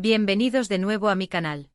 Bienvenidos de nuevo a mi canal.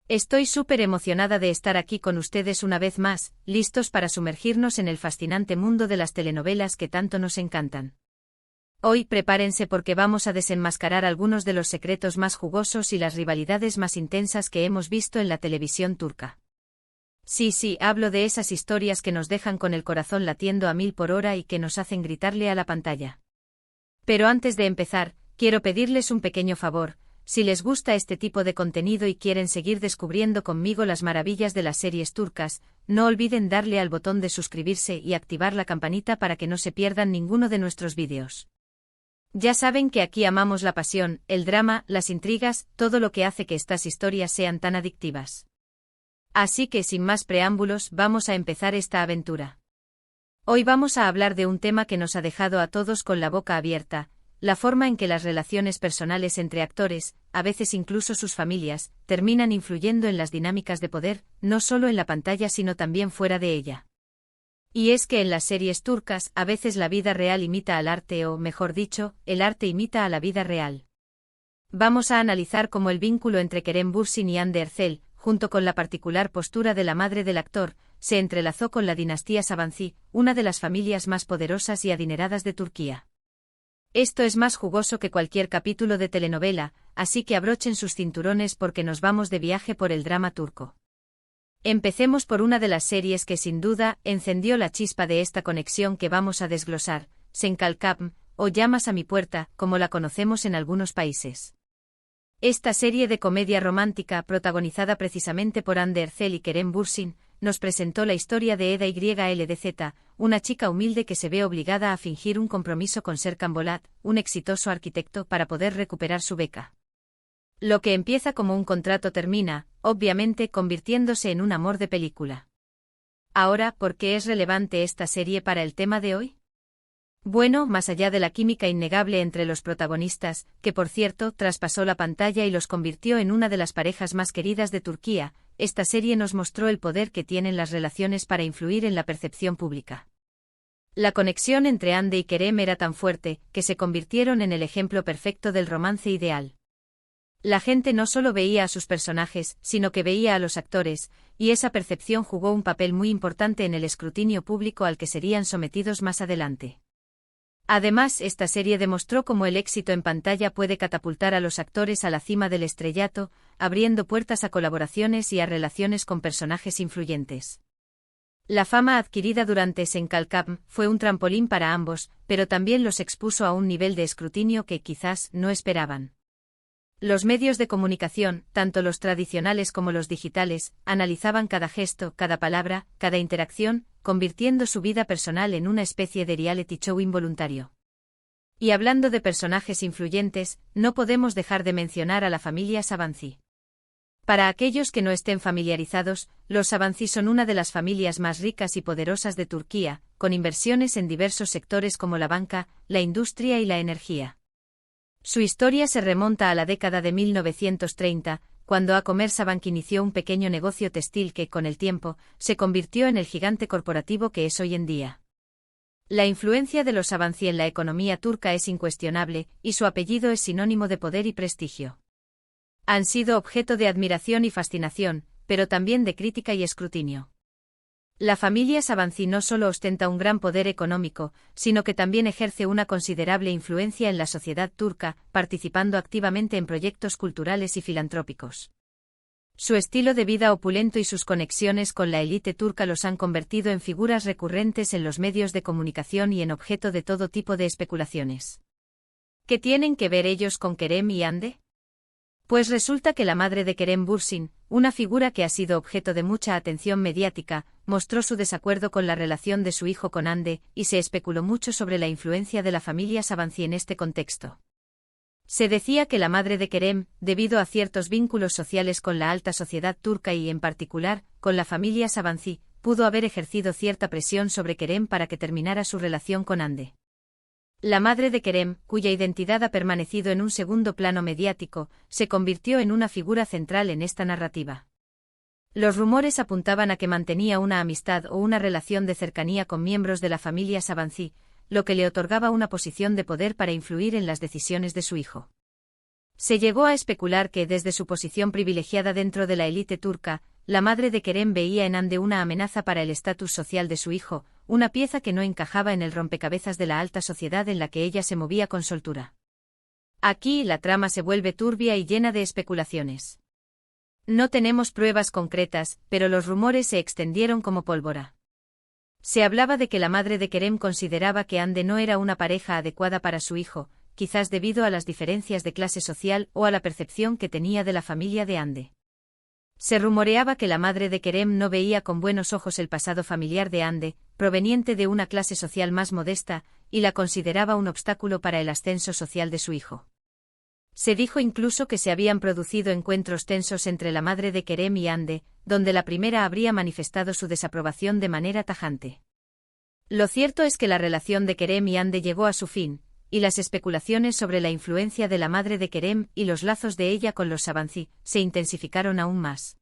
Estoy súper emocionada de estar aquí con ustedes una vez más, listos para sumergirnos en el fascinante mundo de las telenovelas que tanto nos encantan. Hoy prepárense porque vamos a desenmascarar algunos de los secretos más jugosos y las rivalidades más intensas que hemos visto en la televisión turca. Sí, hablo de esas historias que nos dejan con el corazón latiendo a 1000 por hora y que nos hacen gritarle a la pantalla. Pero antes de empezar, quiero pedirles un pequeño favor. Si les gusta este tipo de contenido y quieren seguir descubriendo conmigo las maravillas de las series turcas, no olviden darle al botón de suscribirse y activar la campanita para que no se pierdan ninguno de nuestros vídeos. Ya saben que aquí amamos la pasión, el drama, las intrigas, todo lo que hace que estas historias sean tan adictivas. Así que sin más preámbulos, vamos a empezar esta aventura. Hoy vamos a hablar de un tema que nos ha dejado a todos con la boca abierta. La forma en que las relaciones personales entre actores, a veces incluso sus familias, terminan influyendo en las dinámicas de poder, no solo en la pantalla sino también fuera de ella. Y es que en las series turcas, a veces la vida real imita al arte o, mejor dicho, el arte imita a la vida real. Vamos a analizar cómo el vínculo entre Kerem Bürsin y Hande Erçel, junto con la particular postura de la madre del actor, se entrelazó con la dinastía Sabancı, una de las familias más poderosas y adineradas de Turquía. Esto es más jugoso que cualquier capítulo de telenovela, así que abrochen sus cinturones porque nos vamos de viaje por el drama turco. Empecemos por una de las series que sin duda encendió la chispa de esta conexión que vamos a desglosar, Sen Kalkapm, o Llamas a mi puerta, como la conocemos en algunos países. Esta serie de comedia romántica, protagonizada precisamente por Hande Erçel y Kerem Bürsin, nos presentó la historia de Eda YLDZ, una chica humilde que se ve obligada a fingir un compromiso con Serkan Bolat, un exitoso arquitecto, para poder recuperar su beca. Lo que empieza como un contrato termina, obviamente, convirtiéndose en un amor de película. Ahora, ¿por qué es relevante esta serie para el tema de hoy? Bueno, más allá de la química innegable entre los protagonistas, que por cierto traspasó la pantalla y los convirtió en una de las parejas más queridas de Turquía, esta serie nos mostró el poder que tienen las relaciones para influir en la percepción pública. La conexión entre Hande y Kerem era tan fuerte, que se convirtieron en el ejemplo perfecto del romance ideal. La gente no solo veía a sus personajes, sino que veía a los actores, y esa percepción jugó un papel muy importante en el escrutinio público al que serían sometidos más adelante. Además, esta serie demostró cómo el éxito en pantalla puede catapultar a los actores a la cima del estrellato, abriendo puertas a colaboraciones y a relaciones con personajes influyentes. La fama adquirida durante Sen Kalkapm fue un trampolín para ambos, pero también los expuso a un nivel de escrutinio que quizás no esperaban. Los medios de comunicación, tanto los tradicionales como los digitales, analizaban cada gesto, cada palabra, cada interacción, convirtiendo su vida personal en una especie de reality show involuntario. Y hablando de personajes influyentes, no podemos dejar de mencionar a la familia Sabancı. Para aquellos que no estén familiarizados, los Sabancı son una de las familias más ricas y poderosas de Turquía, con inversiones en diversos sectores como la banca, la industria y la energía. Su historia se remonta a la década de 1930, cuando Akomer Sabancı inició un pequeño negocio textil que, con el tiempo, se convirtió en el gigante corporativo que es hoy en día. La influencia de los Sabancı en la economía turca es incuestionable, y su apellido es sinónimo de poder y prestigio. Han sido objeto de admiración y fascinación, pero también de crítica y escrutinio. La familia Sabancı no solo ostenta un gran poder económico, sino que también ejerce una considerable influencia en la sociedad turca, participando activamente en proyectos culturales y filantrópicos. Su estilo de vida opulento y sus conexiones con la élite turca los han convertido en figuras recurrentes en los medios de comunicación y en objeto de todo tipo de especulaciones. ¿Qué tienen que ver ellos con Kerem y Hande? Pues resulta que la madre de Kerem Bürsin, una figura que ha sido objeto de mucha atención mediática, mostró su desacuerdo con la relación de su hijo con Hande, y se especuló mucho sobre la influencia de la familia Sabancı en este contexto. Se decía que la madre de Kerem, debido a ciertos vínculos sociales con la alta sociedad turca y en particular, con la familia Sabancı, pudo haber ejercido cierta presión sobre Kerem para que terminara su relación con Hande. La madre de Kerem, cuya identidad ha permanecido en un segundo plano mediático, se convirtió en una figura central en esta narrativa. Los rumores apuntaban a que mantenía una amistad o una relación de cercanía con miembros de la familia Sabancı, lo que le otorgaba una posición de poder para influir en las decisiones de su hijo. Se llegó a especular que, desde su posición privilegiada dentro de la élite turca, la madre de Kerem veía en Hande una amenaza para el estatus social de su hijo, una pieza que no encajaba en el rompecabezas de la alta sociedad en la que ella se movía con soltura. Aquí la trama se vuelve turbia y llena de especulaciones. No tenemos pruebas concretas, pero los rumores se extendieron como pólvora. Se hablaba de que la madre de Kerem consideraba que Hande no era una pareja adecuada para su hijo, quizás debido a las diferencias de clase social o a la percepción que tenía de la familia de Hande. Se rumoreaba que la madre de Kerem no veía con buenos ojos el pasado familiar de Hande, proveniente de una clase social más modesta, y la consideraba un obstáculo para el ascenso social de su hijo. Se dijo incluso que se habían producido encuentros tensos entre la madre de Kerem y Hande, donde la primera habría manifestado su desaprobación de manera tajante. Lo cierto es que la relación de Kerem y Hande llegó a su fin, y las especulaciones sobre la influencia de la madre de Kerem y los lazos de ella con los Sabanci se intensificaron aún más.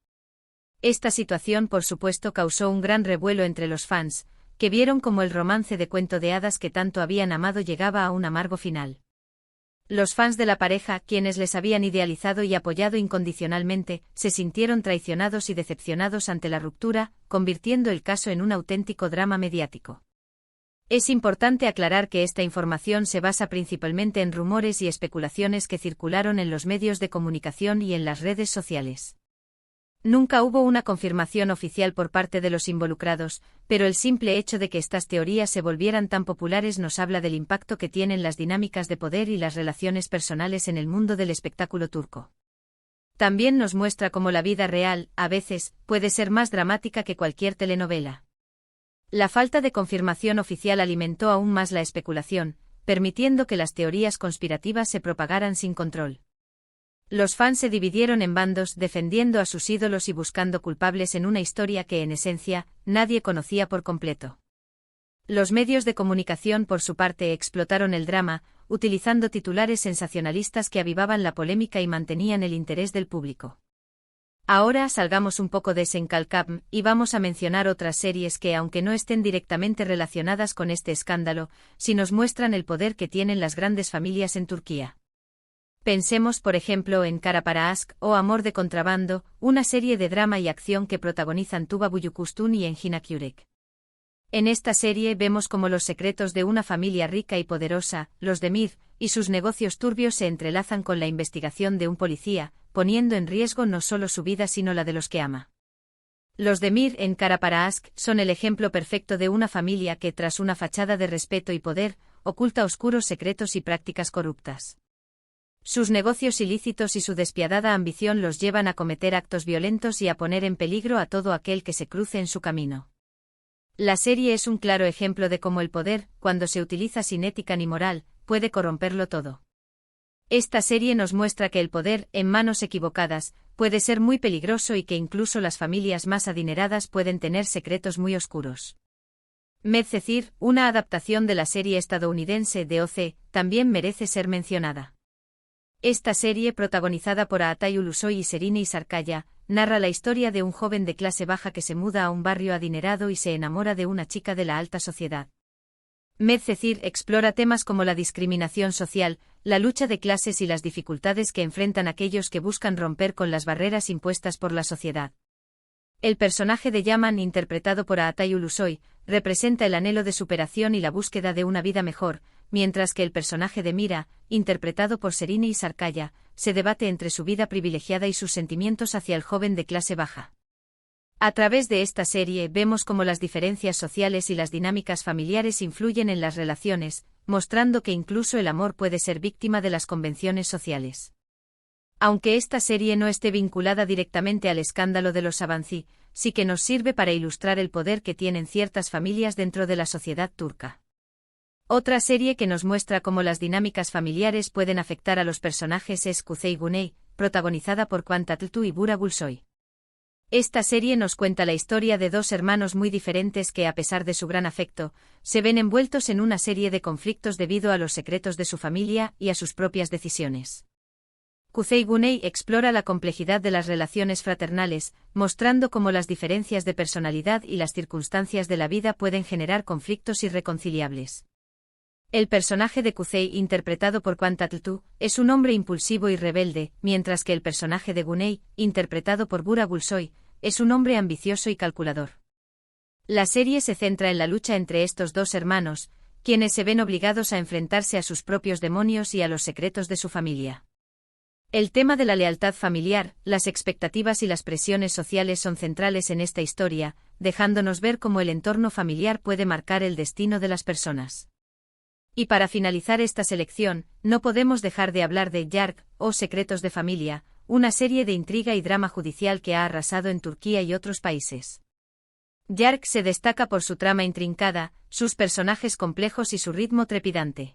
Esta situación, por supuesto, causó un gran revuelo entre los fans, que vieron como el romance de cuento de hadas que tanto habían amado llegaba a un amargo final. Los fans de la pareja, quienes les habían idealizado y apoyado incondicionalmente, se sintieron traicionados y decepcionados ante la ruptura, convirtiendo el caso en un auténtico drama mediático. Es importante aclarar que esta información se basa principalmente en rumores y especulaciones que circularon en los medios de comunicación y en las redes sociales. Nunca hubo una confirmación oficial por parte de los involucrados, pero el simple hecho de que estas teorías se volvieran tan populares nos habla del impacto que tienen las dinámicas de poder y las relaciones personales en el mundo del espectáculo turco. También nos muestra cómo la vida real, a veces, puede ser más dramática que cualquier telenovela. La falta de confirmación oficial alimentó aún más la especulación, permitiendo que las teorías conspirativas se propagaran sin control. Los fans se dividieron en bandos defendiendo a sus ídolos y buscando culpables en una historia que, en esencia, nadie conocía por completo. Los medios de comunicación, por su parte, explotaron el drama, utilizando titulares sensacionalistas que avivaban la polémica y mantenían el interés del público. Ahora salgamos un poco de Senkal-Kapm y vamos a mencionar otras series que, aunque no estén directamente relacionadas con este escándalo, sí nos muestran el poder que tienen las grandes familias en Turquía. Pensemos, por ejemplo, en Kara Para Aşk o Amor de Contrabando, una serie de drama y acción que protagonizan Tuba Büyüküstün y Engin Akyürek. En esta serie vemos cómo los secretos de una familia rica y poderosa, los Demir, y sus negocios turbios se entrelazan con la investigación de un policía, poniendo en riesgo no solo su vida sino la de los que ama. Los Demir en Kara Para Aşk son el ejemplo perfecto de una familia que, tras una fachada de respeto y poder, oculta oscuros secretos y prácticas corruptas. Sus negocios ilícitos y su despiadada ambición los llevan a cometer actos violentos y a poner en peligro a todo aquel que se cruce en su camino. La serie es un claro ejemplo de cómo el poder, cuando se utiliza sin ética ni moral, puede corromperlo todo. Esta serie nos muestra que el poder, en manos equivocadas, puede ser muy peligroso y que incluso las familias más adineradas pueden tener secretos muy oscuros. Medcezir, una adaptación de la serie estadounidense de OC, también merece ser mencionada. Esta serie, protagonizada por Atay Ulusoy y Serine Sarkaya, narra la historia de un joven de clase baja que se muda a un barrio adinerado y se enamora de una chica de la alta sociedad. Medcezir explora temas como la discriminación social, la lucha de clases y las dificultades que enfrentan aquellos que buscan romper con las barreras impuestas por la sociedad. El personaje de Yaman, interpretado por Atay Ulusoy, representa el anhelo de superación y la búsqueda de una vida mejor, mientras que el personaje de Mira, interpretado por Serine Sarkaya, se debate entre su vida privilegiada y sus sentimientos hacia el joven de clase baja. A través de esta serie vemos cómo las diferencias sociales y las dinámicas familiares influyen en las relaciones, mostrando que incluso el amor puede ser víctima de las convenciones sociales. Aunque esta serie no esté vinculada directamente al escándalo de los Sabanci, sí que nos sirve para ilustrar el poder que tienen ciertas familias dentro de la sociedad turca. Otra serie que nos muestra cómo las dinámicas familiares pueden afectar a los personajes es Kuzey Güney, protagonizada por Kıvanç Tatlıtuğ y Burak Gülsoy. Esta serie nos cuenta la historia de dos hermanos muy diferentes que, a pesar de su gran afecto, se ven envueltos en una serie de conflictos debido a los secretos de su familia y a sus propias decisiones. Kuzey Güney explora la complejidad de las relaciones fraternales, mostrando cómo las diferencias de personalidad y las circunstancias de la vida pueden generar conflictos irreconciliables. El personaje de Kuzey, interpretado por Kaan Tatltu, es un hombre impulsivo y rebelde, mientras que el personaje de Guney, interpretado por Burak Gulsoy, es un hombre ambicioso y calculador. La serie se centra en la lucha entre estos dos hermanos, quienes se ven obligados a enfrentarse a sus propios demonios y a los secretos de su familia. El tema de la lealtad familiar, las expectativas y las presiones sociales son centrales en esta historia, dejándonos ver cómo el entorno familiar puede marcar el destino de las personas. Y para finalizar esta selección, no podemos dejar de hablar de Yargı o Secretos de Familia, una serie de intriga y drama judicial que ha arrasado en Turquía y otros países. Yargı se destaca por su trama intrincada, sus personajes complejos y su ritmo trepidante.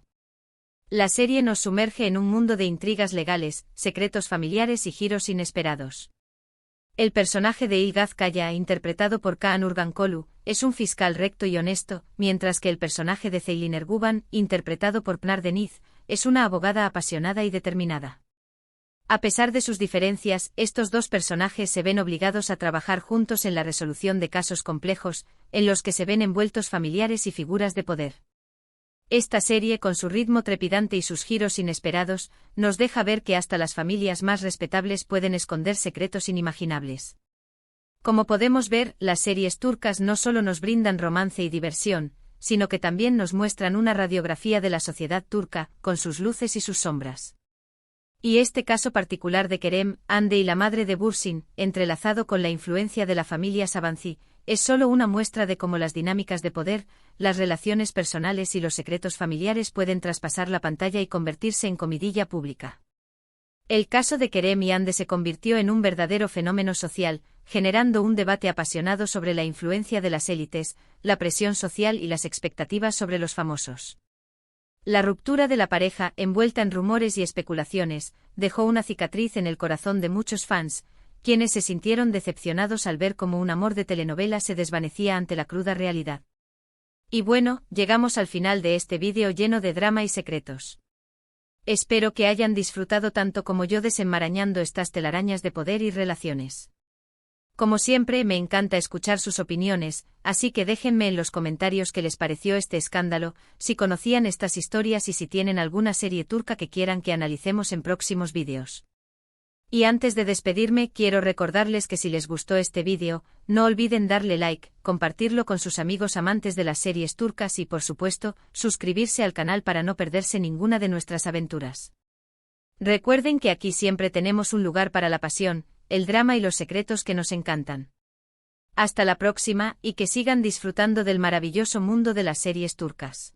La serie nos sumerge en un mundo de intrigas legales, secretos familiares y giros inesperados. El personaje de Ilgaz Kaya, interpretado por Kaan Urgankolu, es un fiscal recto y honesto, mientras que el personaje de Ceylin Erguvan, interpretado por Pınar Deniz, es una abogada apasionada y determinada. A pesar de sus diferencias, estos dos personajes se ven obligados a trabajar juntos en la resolución de casos complejos, en los que se ven envueltos familiares y figuras de poder. Esta serie, con su ritmo trepidante y sus giros inesperados, nos deja ver que hasta las familias más respetables pueden esconder secretos inimaginables. Como podemos ver, las series turcas no solo nos brindan romance y diversión, sino que también nos muestran una radiografía de la sociedad turca, con sus luces y sus sombras. Y este caso particular de Kerem, Hande y la madre de Bursin, entrelazado con la influencia de la familia Sabancı, es solo una muestra de cómo las dinámicas de poder, las relaciones personales y los secretos familiares pueden traspasar la pantalla y convertirse en comidilla pública. El caso de Kerem y Hande se convirtió en un verdadero fenómeno social, generando un debate apasionado sobre la influencia de las élites, la presión social y las expectativas sobre los famosos. La ruptura de la pareja, envuelta en rumores y especulaciones, dejó una cicatriz en el corazón de muchos fans, quienes se sintieron decepcionados al ver cómo un amor de telenovela se desvanecía ante la cruda realidad. Y bueno, llegamos al final de este vídeo lleno de drama y secretos. Espero que hayan disfrutado tanto como yo desenmarañando estas telarañas de poder y relaciones. Como siempre, me encanta escuchar sus opiniones, así que déjenme en los comentarios qué les pareció este escándalo, si conocían estas historias y si tienen alguna serie turca que quieran que analicemos en próximos vídeos. Y antes de despedirme, quiero recordarles que si les gustó este vídeo, no olviden darle like, compartirlo con sus amigos amantes de las series turcas y, por supuesto, suscribirse al canal para no perderse ninguna de nuestras aventuras. Recuerden que aquí siempre tenemos un lugar para la pasión, el drama y los secretos que nos encantan. Hasta la próxima, y que sigan disfrutando del maravilloso mundo de las series turcas.